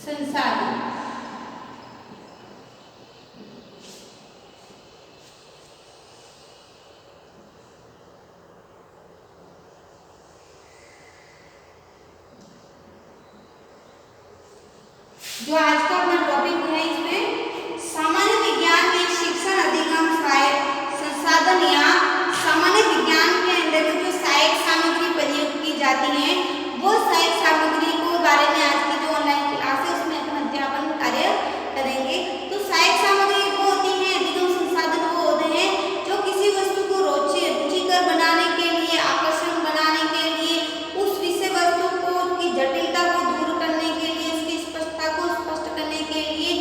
संसाधन। जो आज का अपना टॉपिक है इसमें सामान्य विज्ञान के शिक्षण अधिगम सहायक संसाधन या सामान्य विज्ञान के अंदर जो सहायक सामग्री प्रयोग की जाती है वो सहायक सामग्री को बारे में आज की जो ऑनलाइन क्लास है उसमें अपन अध्यापन कार्य करेंगे। तो सहायक सामग्री वो होती है, अधिगम संसाधन वो होते हैं जो किसी वस्तु को रुचिकर बनाने के लिए, आकर्षण बनाने के लिए, उस विषय वस्तु को की जटिलता को दूर करने के लिए, उसकी स्पष्टता को स्पष्ट करने के लिए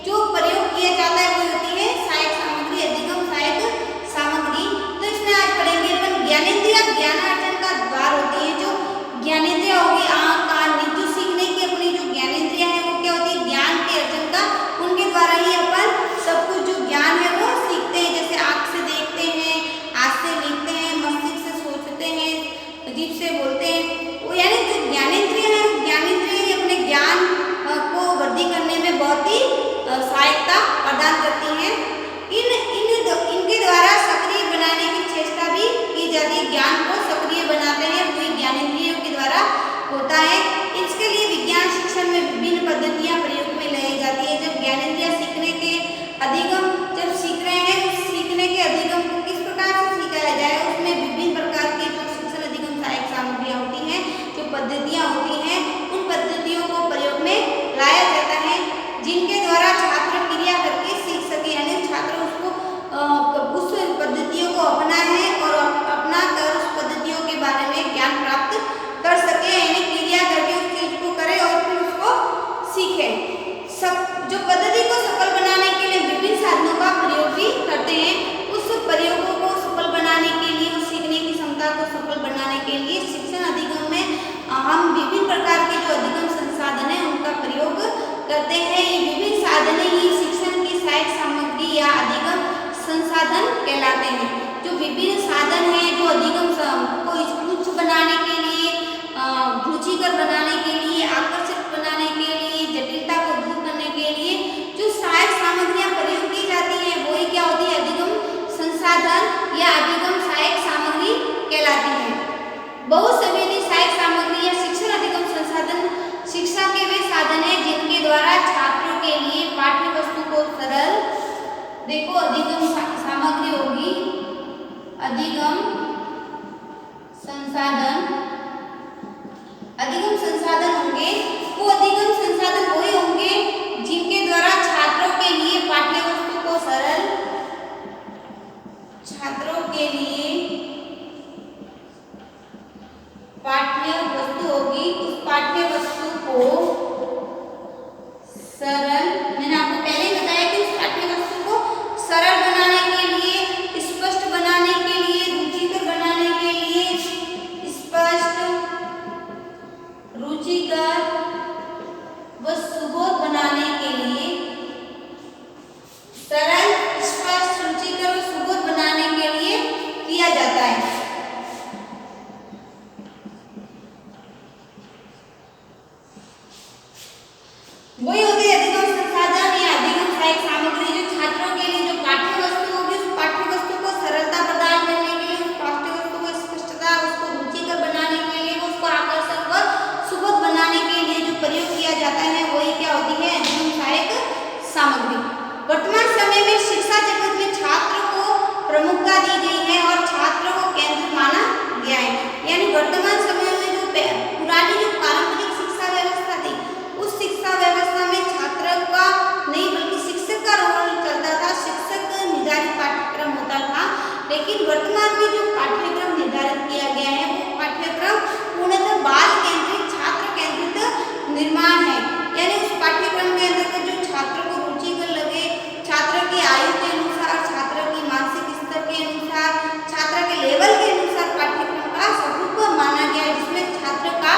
जो प्रयोग किया जाता है वो होती है सहायक सामग्री, अधिगम सहायक सामग्री। तो इसमें आज पढ़ेंगे अपन ज्ञानेंद्रिय ज्ञानार्जन का द्वार होती है। जो ज्ञानेंद्रिय होगी आँख, कान, नेत्र, जो सीखने की अपनी जो ज्ञानेंद्रिय है वो क्या होती है, ज्ञान के अर्जन का, उनके द्वारा ही अपन सब कुछ जो ज्ञान है वो सीखते हैं। जैसे आँख से देखते हैं, हाथ से लिखते हैं, मस्तिष्क से सोचते हैं, जीभ से बोलते हैं। वो यानी जो ज्ञानेंद्रिय है वो ज्ञानेंद्रिय अपने ज्ञान को वृद्धि करने में बहुत ही सहायता प्रदान करती हैं। इनके द्वारा सक्रिय बनाने की चेष्टा भी की जाती है, ज्ञान को सक्रिय बनाते हैं वही ज्ञानेंद्रियों के द्वारा होता है। इसके लिए विज्ञान शिक्षण में विभिन्न पद्धतियां प्रयोग में लाई जाती है। जब ज्ञानेंद्रिय सीखने के अधिगम जब सीख रहे हैं उस सीखने के अधिगम को किस प्रकार से सिखाया जाए, उसमें विभिन्न प्रकार के जो शिक्षण अधिगम सहायक सामग्रियां होती हैं, जो पद्धतियां होती हैं, उन पद्धतियों को प्रयोग में लाया जाता है जिनके द्वारा छात्र क्रिया करके सीख सके, यानी छात्र उसको उस पद्धतियों को अपना है और अपना कर उस पद्धतियों के बारे में ज्ञान प्राप्त कर सके, यानी क्रिया करके उस चीज को करे और फिर उसको सीखे। जो पद्धति को सफल बनाने के लिए विभिन्न साधनों का प्रयोग भी करते हैं। उस प्रयोगों को सफल बनाने के लिए, उस सीखने की क्षमता को सफल बनाने के लिए शिक्षण अधिगम में हम विभिन्न प्रकार के जो अधिगम संसाधन है उनका प्रयोग करते हैं। ये विभिन्न साधन ही शिक्षण की सहायक सामग्री या अधिगम संसाधन कहलाते हैं। जो विभिन्न साधन है जो अधिगम को स्फूर्त बनाने के लिए, रुचिकर बनाने के लिए, आकर्षक बनाने के लिए, जटिलता को दूर करने के लिए जो सहायक सामग्रियां प्रयोग की जाती हैं वही क्या होती है, अधिगम संसाधन या अधिगम सहायक सामग्री कहलाती है। बहुसंवेदी सहायक सामग्री या शिक्षण अधिगम संसाधन शिक्षा के वे साधन है जिनके द्वारा छात्रों के लिए पाठ्य वस्तु को सरल, देखो अधिगम सामग्री होगी, अधिगम संसाधन, अधिगम संसाधन होंगे वो अधिगम संसाधन वही होंगे जिनके द्वारा छात्रों के लिए पाठ्य वस्तु को सरल, छात्रों के लिए पाठ्य वस्तु होगी, उस पाठ्य वस्तु को सरल, मैंने आपको पहले ही बताया कि उस पाठ्य वस्तु को सरल बनाने के लिए, स्पष्ट बनाने के लिए, रुचिकर बनाने के लिए, स्पष्ट, रुचिकर व सुबोध बनाने के लिए, सरल, स्पष्ट, रुचिकर व सुबोध बनाने के लिए किया जाता है। वही होते हैं अधिगम संसाधन या अधिगम सहायक सामग्री जो छात्रों के लिए जो पाठ्य वस्तु होगी उस पाठ्य वस्तु को सरलता प्रदान करने के लिए, उस पाठ्य वस्तु को स्पष्टता, उसको रुचिकर बनाने के लिए, उसको आकर्षक व सुबोध बनाने के लिए जो प्रयोग किया जाता है वही क्या होती है, अधिगम सहायक सामग्री। वर्तमान समय में शिक्षा जगत में छात्र को प्रमुखता दी गई है और छात्र को केंद्र माना गया है। यानी वर्तमान समय में जो पुरानी जो पारंपरिक शिक्षा व्यवस्था थी उस शिक्षा व्यवस्था में छात्र का नहीं बल्कि शिक्षक का रोल चलता था, शिक्षक निर्धारित पाठ्यक्रम होता था। लेकिन वर्तमान में जो पाठ्यक्रम निर्धारित किया गया है वो पाठ्यक्रम पूर्णतः बाल केंद्रित, छात्र केंद्रित निर्माण है। यानी उस पाठ्यक्रम के अंदर जो छात्र को रुचिकर लगे, छात्र की आयु के अनुसार, छात्र की मानसिक स्तर के अनुसार, छात्र के लेवल के अनुसार पाठ्यक्रम का स्वरूप माना गया है, जिसमें छात्र का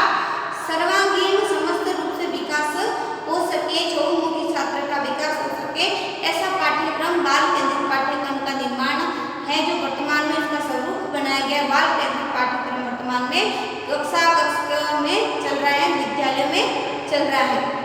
सर्वांगीण समस्त रूप से विकास हो सके, चहुमुखी छात्र का विकास हो सके, ऐसा पाठ्यक्रम बाल केंद्रित पाठ्यक्रम का निर्माण है जो वर्तमान में उसका स्वरूप बनाया गया। बाल केंद्रित पाठ्यक्रम वर्तमान में कक्षा में चल रहा है, विद्यालय में चल रहा है।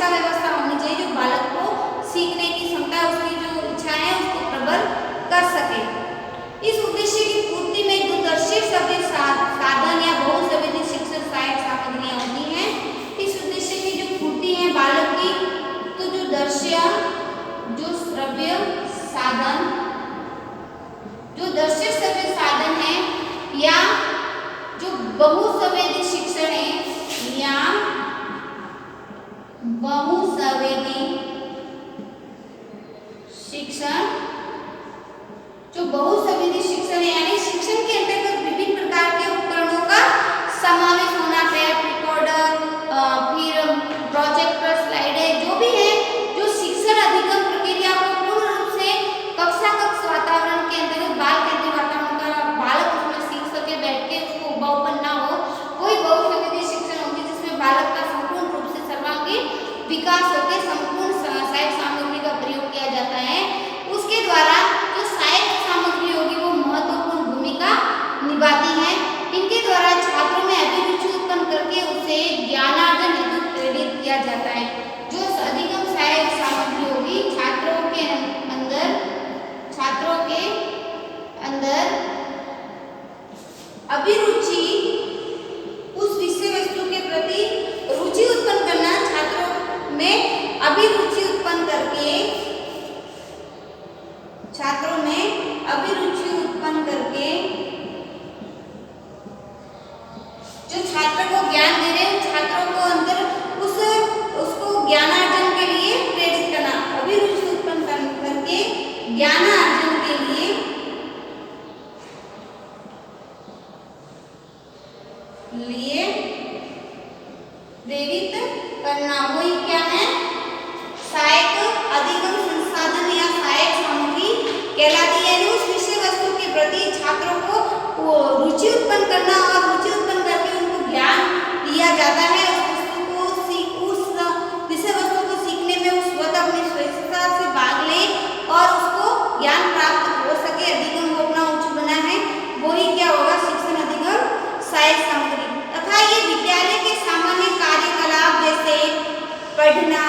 शिक्षा व्यवस्था होनी चाहिए जो बालक को सीखने की क्षमता, उसकी जो इच्छा है उसको प्रबल कर सके। इस उद्देश्य की पूर्ति में दूरदर्शी सभी साधन या बहुसंवेदी शिक्षण सहायक सामग्रियां होती हैं। इस उद्देश्य की जो पूर्ति है बालक की, तो जो दृश्य, जो श्रव्य साधन, जो दृश्य श्रव्य साधन है या जो बहुसंवेदी शिक्षण है या बहुसंवेदी शिक्षण, जो बहुसंवेदी शिक्षण है यानी शिक्षण के अंतर्गत विभिन्न प्रकार के उपकरणों का समावेश होना, टेप रिकॉर्डर, फिर प्रोजेक्टर, स्लाइडें, जो भी है, जो शिक्षण अधिगम प्रक्रिया को पूर्ण रूप से कक्षा वातावरण के अंतर्गत बाल केंद्रीय वातावरण का बालक उसमें सीख सके, बैठ के उसको उबाऊपन ना हो, कोई बहुसंवेदी शिक्षण होगी जिसमें बालक का संपूर्ण रूप से सर्वांगीण विकास होकर संपूर्ण सहायक सामग्री का प्रयोग किया जाता है। उसके द्वारा जो सहायक सामग्री होगी वो महत्वपूर्ण भूमिका निभाती है। इनके द्वारा छात्रों में अभिरुचि उत्पन्न करके उसे ज्ञानार्जन हेतु प्रेरित किया जाता है। जो अधिगम सहायक सामग्री होगी छात्रों के अंदर अभिरुचि, उस विषय वस्तु के प्रति रुचि उत्पन्न करना, छात्रों में अभिरुचि उत्पन्न करके, छात्रों में अभिरुचि उत्पन्न करके जो छात्र को ज्ञान दे रहे हैं छात्रों को अंदर उसको ज्ञानार्जन के लिए प्रेरित करना, अभिरुचि उत्पन्न करके ज्ञानार्जन के लिए प्रेरित करना। वही क्या है? सहायक अधिगम संसाधन या सहायक सामग्री कहलाती है। उस विषय वस्तु के प्रति छात्रों को रुचि उत्पन्न करना और रुचि उत्पन्न करके उनको ज्ञान दिया जाता है। उस विषय वस्तु को सीखने में उस स्वतः अपनी स्वेच्छा से भाग ले और उसको ज्ञान प्राप्त हो सके, अधिगम को अपना उच्च बना है, वही क्या होगा? शिक्षण अधिगम सहायक सामग्री। तथा ये विद्यालय के सामान्य कार्यकलाप जैसे पढ़ना,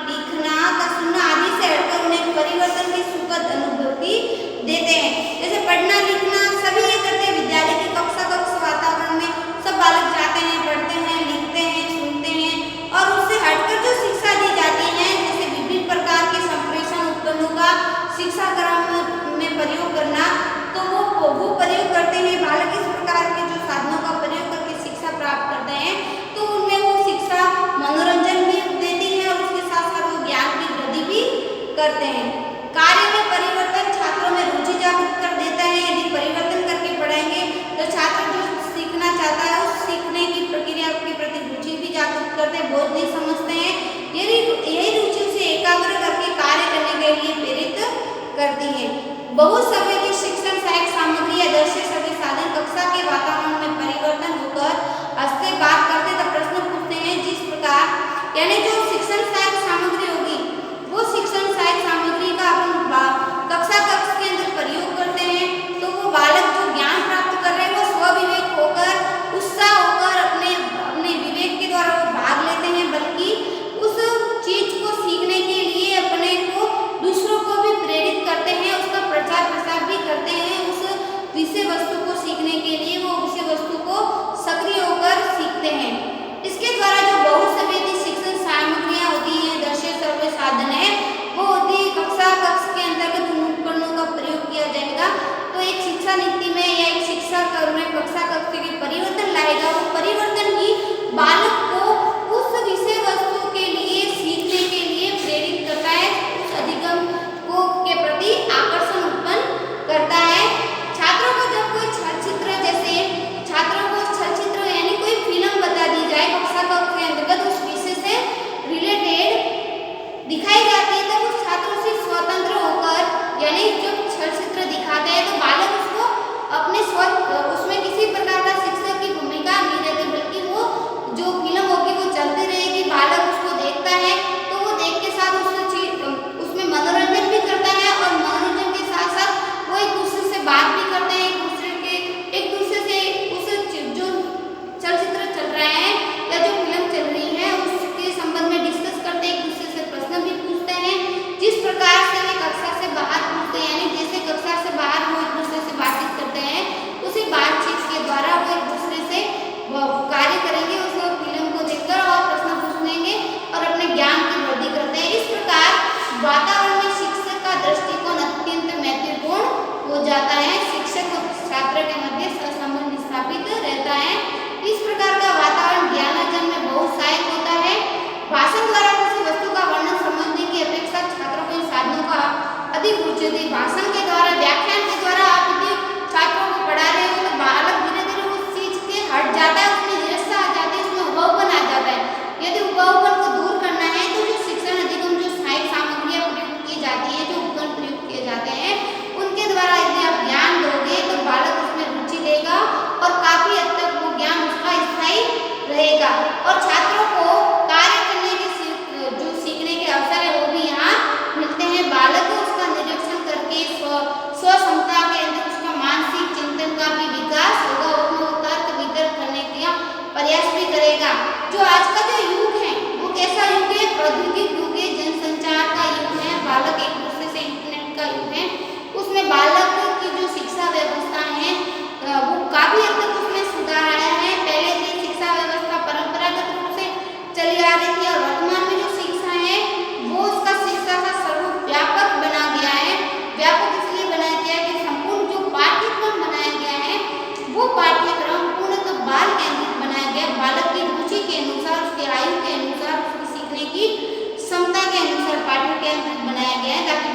लिखना तथा सुनना आदि से हटकर उन्हें परिवर्तन की सुखद अनुभूति देते हैं। जैसे पढ़ना लिखना सभी ये करते हैं विद्यालय की कक्षा वातावरण में, सब बालक जाते हैं, पढ़ते हैं, लिखते हैं, सुनते हैं और उससे हटकर जो शिक्षा दी जाती है जैसे विभिन्न प्रकार के संप्रेषण उपकरणों का शिक्षा क्रम में प्रयोग करना, तो वो प्रयोग करते हैं बालक। इस प्रकार के जो साधनों का प्रयोग करके शिक्षा प्राप्त करते हैं तो उनमें वो शिक्षा मनोरंजन भी देती है और उसके साथ साथ वो ज्ञान की वृद्धि भी करते हैं। कार्य में परिवर्तन छात्रों में रुचि जागृत कर देता है। यदि परिवर्तन करके पढ़ाएंगे तो छात्र जो सीखना चाहता है उस सीखने की प्रक्रिया के प्रति रुचि भी जागृत करते हैं, बोझ नहीं समझते हैं। यही रुचि उसे एकाग्र करके कार्य करने के लिए प्रेरित करती है। बहुसंवेदी शिक्षण सहायक सामग्री या दृश्य श्रव्य साधन कक्षा के वातावरण में परिवर्तन होकर हंसते बात करते तब प्रश्न पूछते हैं। जिस प्रकार यानी जो शिक्षण सहायक सामग्री होगी वो शिक्षण सहायक सामग्री का अपन कक्षा के अंदर प्रयोग करते हैं तो वो बालक जो ज्ञान प्राप्त कर रहे हैं वो स्वविवेक होकर, उत्साह होकर अपने विवेक के द्वारा वो भाग लेते हैं, बल्कि उस चीज को सीखने के लिए अपने को दूसरों को भी प्रेरित करते हैं, उसका प्रचार प्रसार भी करते हैं। उस विषय वस्तु को सीखने के लिए वो विषय वस्तु को सक्रिय होकर सीखते हैं। इसके द्वारा जो बहुसंवेदी शिक्षण सामग्रियां होती हैं, दृश्य श्रव्य साधन है, वो होती है कक्षा के अंतर्गत उन उपकरणों का प्रयोग किया जाएगा। तो एक शिक्षा नीति में या एक शिक्षा कर्म में कक्षा के परिवर्तन लाएगा। वो परिवर्तन ही बालक को उस विषय वस्तु के लिए सीखने के लिए प्रेरित करता है, उस अधिगम को के प्रति आकर्षण उत्पन्न करता है। छात्रों को जब कोई छलचित्र जैसे छात्रों को छलचित्र यानी कोई फिल्म बता दी जाए कक्षा के अंतर्गत उस विषय से रिलेटेड दिखाई जाती है तब उस छात्रों से स्वतंत्र होकर यानी जो छलचित्र दिखाते हैं तो बालक उसको अपने उसमें किसी प्रकार का शिक्षक की भूमिका नहीं रहती, बल्कि वो जो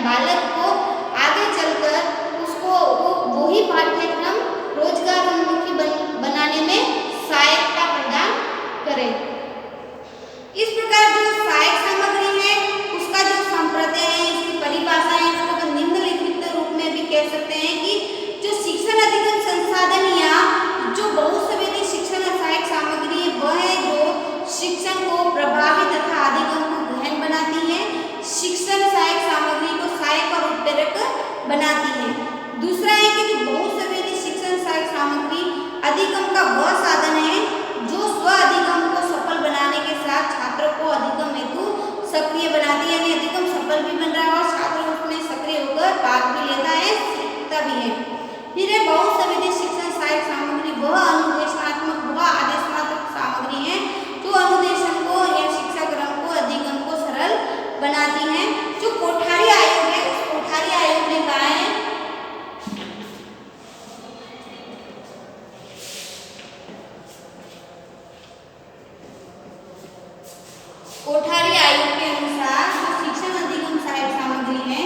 बालक को आगे चलकर उसको वही पाठ्यक्रम रोजगार उन्मुखी बनाने में सहायता प्रदान करे। इस प्रकार जो सहायक सामग्री है उसका जो संप्रदाय है, इसकी परिभाषा है, इसको निम्नलिखित रूप में भी कह सकते हैं कि जो शिक्षण अधिगम संसाधन या जो बहुसंवेदी शिक्षण सहायक सामग्री है वह है जो शिक्षण को प्रभावी तथा अधिगम को गहन बनाती है, शिक्षण सहायक सामग्री को सहायक और उत्प्रेरक बनाती है। दूसरा है कि जो बहुसंवेदी शिक्षण सहायक सामग्री अधिगम का वह साधन है जो स्व अधिगम को सफल बनाने के साथ छात्रों को अधिगम हेतु सक्रिय बनाती है, यानी अधिगम सफल भी बन रहा है और छात्र उसमें सक्रिय होकर भाग भी लेता है, सीखता भी है। फिर है बहुसंवेदी शिक्षण सहायक सामग्री वह अनुदेशात्मक वह आदेशात्मक सामग्री है जो अनुदेशन को या शिक्षाक्रम को अधिगम को सरल बनाती है। जो कोठारी आयोग है उस कोठारी आयोग ने कहा है कोठारी आयोग के अनुसार जो शिक्षण अधिगम सहायक सामग्री है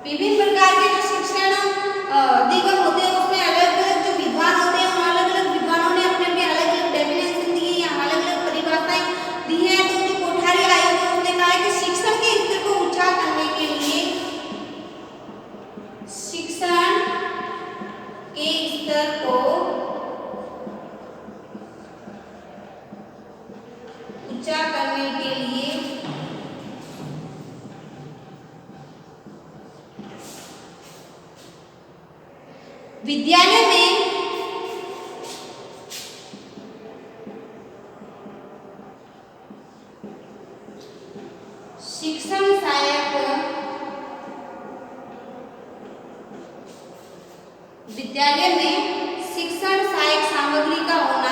विभिन्न प्रकार के जो शिक्षण अधिगम होते हैं उसमें अलग अलग जो विद्वान होते हैं उन अलग अलग विद्वानों ने अपने अपने अलग अलग डेफिनेशन दी है या अलग अलग परिभाषाएं दी हैं। तो जो कोठारी आयोग है उसने कहा है कि शिक्षण के स्तर को ऊंचा करने के लिए शिक्षण के स्तर को ऊंचा करने के लिए विद्यालय में शिक्षण सहायक विद्यालय में शिक्षण सहायक सामग्री का होना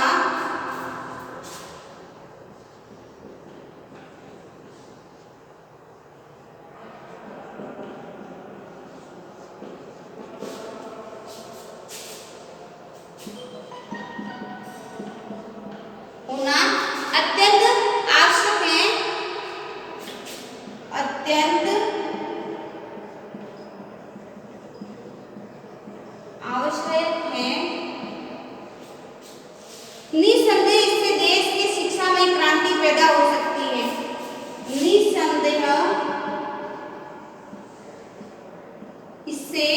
अत्यंत आवश्यक है, अत्यंत आवश्यक है। निसंदेह इससे देश की शिक्षा में क्रांति पैदा हो सकती है। निसंदेह इससे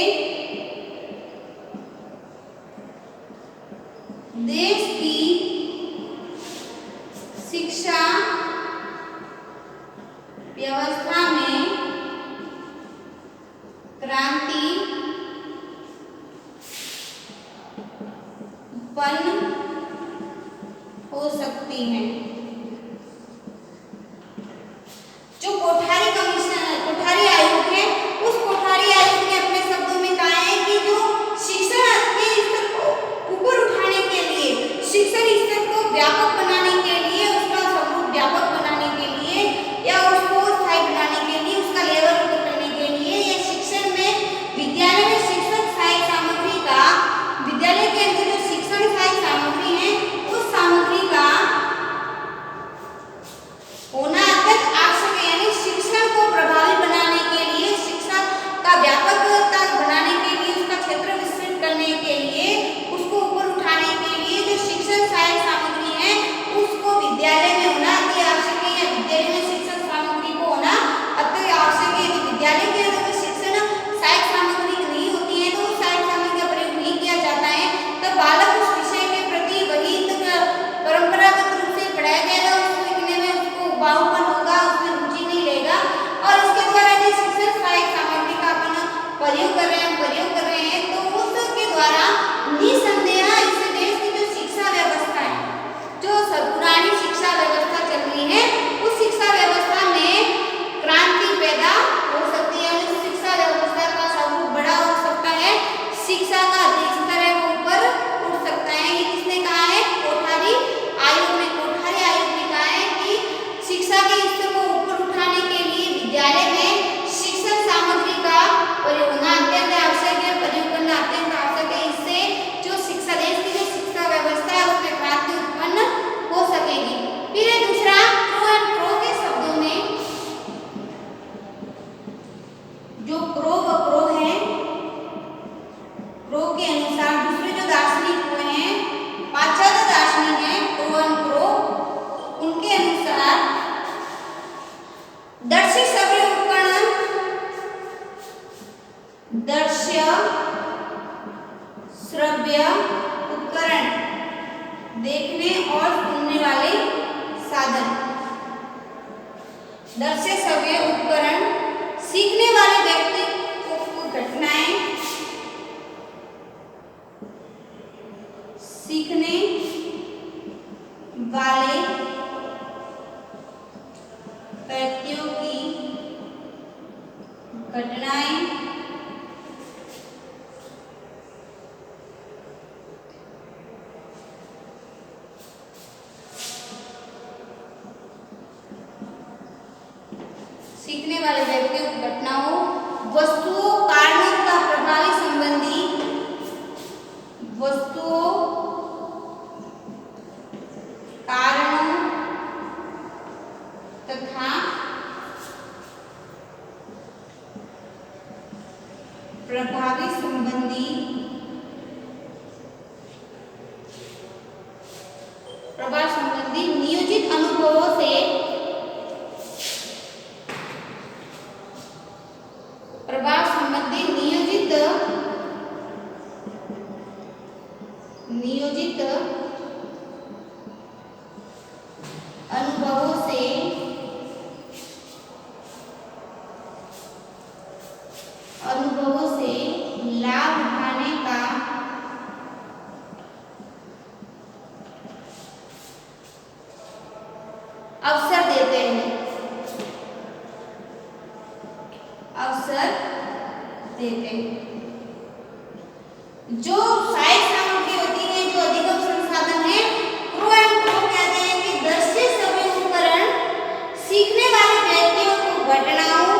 देश की शिक्षा व्यवस्था में क्रांति उत्पन्न हो सकती है। जो कोठारी कोठारी आयोग है उस कोठारी आयोग ने अपने शब्दों में कहा है कि जो शिक्षण के स्तर को ऊपर उठाने के लिए, शिक्षण स्तर को व्यापक बनाने के लिए, उसका स्वरूप व्यापक बनाने के लिए या उसको स्थायी बनाने के लिए, उसका लेवल ऊपर करने के लिए या शिक्षण में विद्यालय में शिक्षण सहायक सामग्री का विद्यालय के अंदर जो शिक्षण सहायक सामग्री है उस सामग्री का क्रो के अनुसार दूसरे जो दार्शनिक हुए हैं, पाश्चात्य दार्शनिक हैं क्रो एंड क्रो, उनके अनुसार दृश्य श्रव्य उपकरण, दृश्य श्रव्य उपकरण देखने और सुनने वाले साधन, दृश्य श्रव्य उपकरण सीखने वाले व्यक्ति को घटनाएं, सीखने वाले व्यक्तियों की घटनाएं सीखने वाले व्यक्तियों की घटनाओं, वस्तुओं कारणों तथा प्रभावी संबंधी, वस्तुओं कारणों तथा प्रभावी संबंधी, प्रभाव संबंधी नियोजित अनुभवों से प्रभाव संबंधी नियोजित अनुभवों से लाभ उठाने का अवसर देते हैं, जो सहायक सामग्री होती है, जो अधिगम संसाधन है, क्रो एंड क्रो कहते हैं कि दृश्य श्रव्य उपकरण सीखने वाले व्यक्तियों को घटनाओं,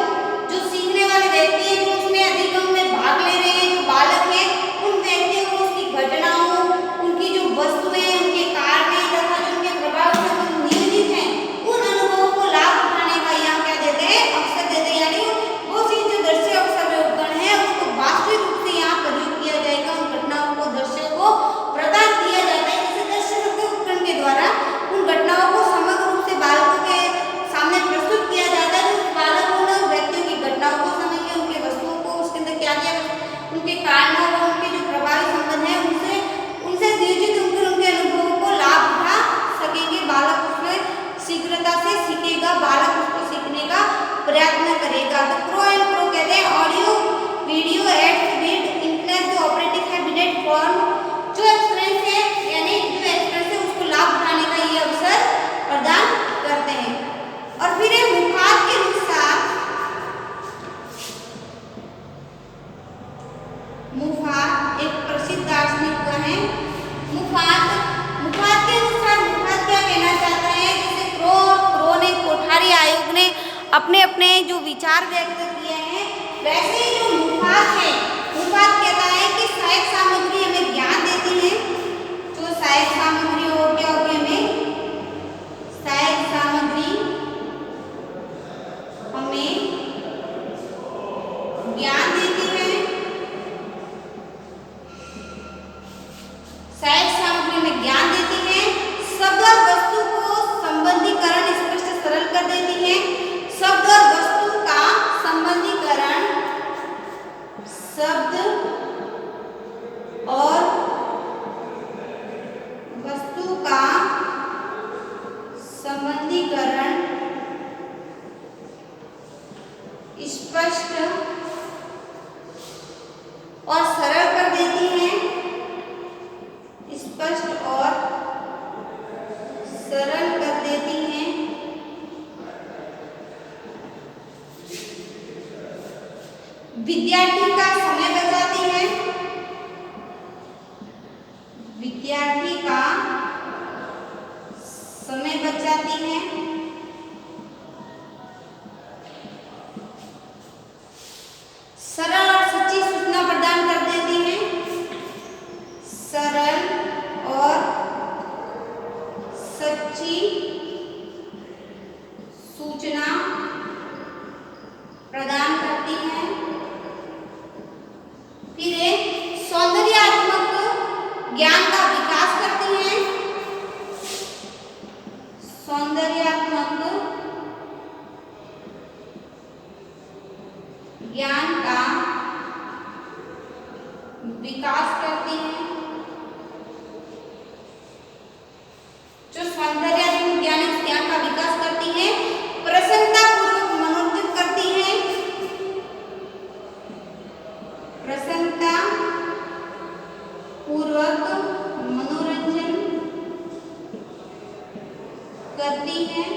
जो सीखने वाले व्यक्ति हैं, जो उसमें अधिगम में भाग ले रहे हैं, जो बालक हैं, उन व्यक्तियों को उसकी घटनाओं, उनकी जो वस्तुएं, उनके कारण तथा जो उनके प्रभाव से नियोजित हैं, उन अनुभवों को लाभ उठाने का यहाँ क्या देते हैं, अवसर देते हैं। यानी वो चीज जो दृश्य और श्रव्य उपकरण है उसको वास्तविक रूप से यहाँ प्रयोग किया जाएगा, उन घटनाओं को, दृश्यों को प्रदान किया जाता है। जैसे दृश्य श्रव्य उपकरण के द्वारा उन घटनाओं को समग्र रूप से बालकों के सामने प्रस्तुत किया जाता है, जो बालकों ने व्यक्तियों की घटनाओं को समझ के, उनके वस्तुओं को, उसके अंदर क्या क्या उनके कारणों को, उनके जो प्रभावी संबंध है उनसे नियोजित उनके अनुभवों को लाभ उठा सकेंगे। बालक उसमें शीघ्रता से सीखेगा, बालक उसको सीखने का प्रयत्न करेगा। तो क्रो एंड क्रो कहते हैं audio video aids with internet जो ऑपरेटिंग है बिनेट फॉर्म, जो एक्सपीरियंस है यानी जो एक्सपीरियंस है उसको लाभ उठाने का ये अवसर प्रदान करते हैं। और फिर मुखात के अनुसार, मुफात एक प्रसिद्ध दार्शनिक है, मुफात के अनुसार मुफात क्या कहना चाहता है, जैसे क्रो ने कोठारी आयोग ने अपने अपने जो विचार व्यक्त किए हैं, वैसे ही जो मुफात है, मुफात कहता है कि सहायक सामग्री हमें ज्ञान देती है, जो सहायक सामग्री हो क्या होगी, हमें सहायक सामग्री हमें ज्ञान देती है, सहायक सामग्री में ज्ञान देती है, शब्द और वस्तु को संबंधीकरण स्पष्ट सरल कर देती है, शब्द और वस्तु का संबंधीकरण ज्ञान का विकास करती हैं। सौंदर्यात्मक ज्ञान का विकास करती हैं। जो सौंदर्यात्मक ज्ञान है उस ज्ञान का विकास करती हैं। प्रसन्नतापूर्वक मनोरंजन करती हैं। प्रसन्नता पूर्वक मनोरंजन करती हैं।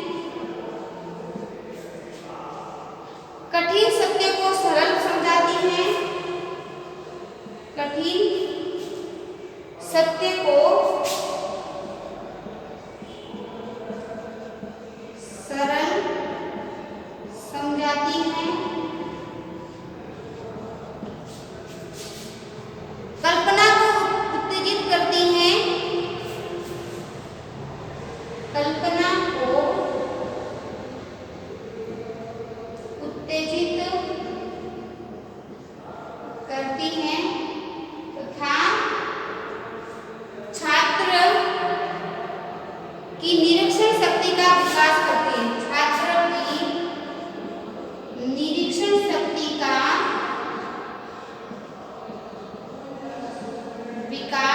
कठिन सत्य को सरल समझाती हैं। कठिन सत्य को सरल समझाती हैं। कल्पना को उत्तेजित करती हैं। कल्पना को उत्तेजित करती हैं तथा छात्र की निरीक्षण शक्ति का विकास करती है। छात्र की निरीक्षण शक्ति का विकास